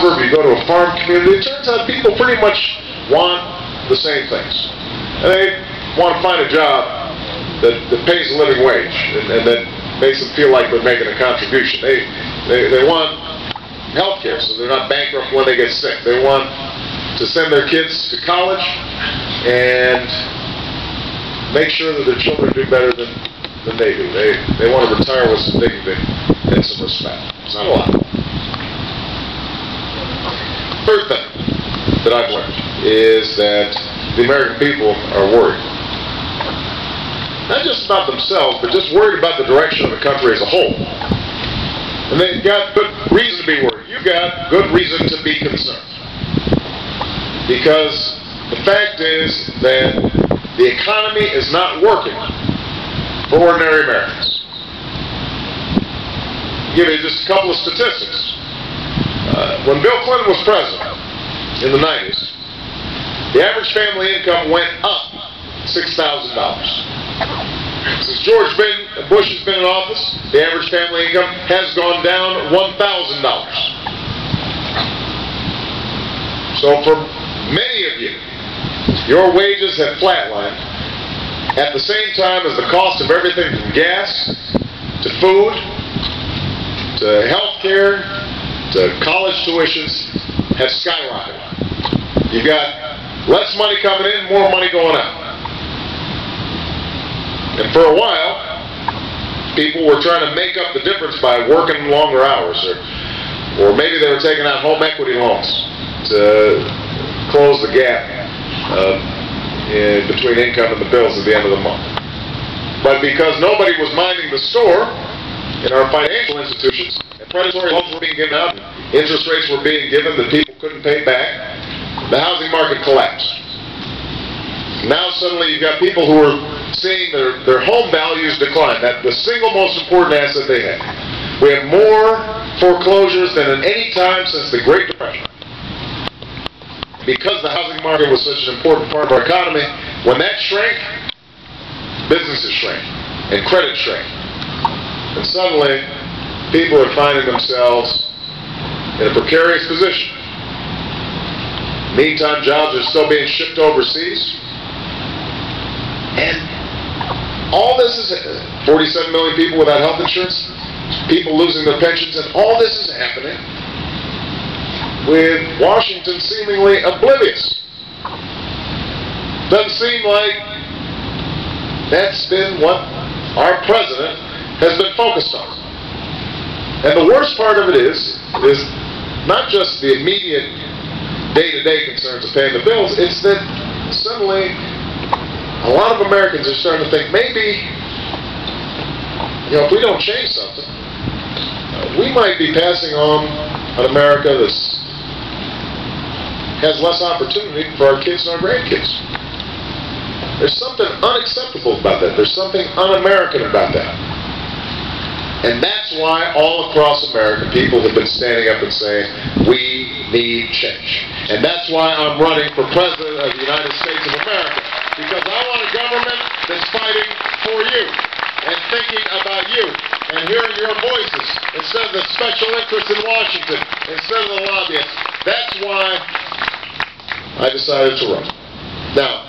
you go to a farm community, it turns out people pretty much want the same things. And they want to find a job that pays a living wage and that makes them feel like they're making a contribution. They want health care so they're not bankrupt when they get sick. They want to send their kids to college and make sure that their children do better than they do. They want to retire with some dignity and some respect. It's not a lot. Third thing that I've learned is that the American people are worried. Not just about themselves, but just worried about the direction of the country as a whole. And they've got good reason to be worried. You've got good reason to be concerned. Because the fact is that the economy is not working for ordinary Americans. I'll give you just a couple of statistics. When Bill Clinton was president in the 90s, the average family income went up $6,000. Since George Bush has been in office, the average family income has gone down $1,000. So for many of you, your wages have flatlined at the same time as the cost of everything from gas to food to health care to college tuitions have skyrocketed. You've got less money coming in, more money going out. And for a while, people were trying to make up the difference by working longer hours, or maybe they were taking out home equity loans to close the gap between income and the bills at the end of the month. But because nobody was minding the store in our financial institutions, and predatory loans were being given out, and interest rates were being given that people couldn't pay back, the housing market collapsed. Now suddenly you've got people who are seeing their home values decline. That's the single most important asset they have. We have more foreclosures than at any time since the Great Depression. Because the housing market was such an important part of our economy, when that shrank, businesses shrank and credit shrank. And suddenly, people are finding themselves in a precarious position. Meantime, jobs are still being shipped overseas. And all this is 47 million people without health insurance, people losing their pensions, and all this is happening with Washington seemingly oblivious. Doesn't seem like that's been what our president has been focused on. And the worst part of it is not just the immediate day-to-day concerns of paying the bills, it's that suddenly a lot of Americans are starting to think maybe, if we don't change something, we might be passing on an America that has less opportunity for our kids and our grandkids. There's something unacceptable about that. There's something un-American about that. And that's why all across America people have been standing up and saying, we need change. And that's why I'm running for President of the United States of America. Because I want a government that's fighting for you and thinking about you and hearing your voices instead of the special interests in Washington, instead of the lobbyists. That's why I decided to run. Now,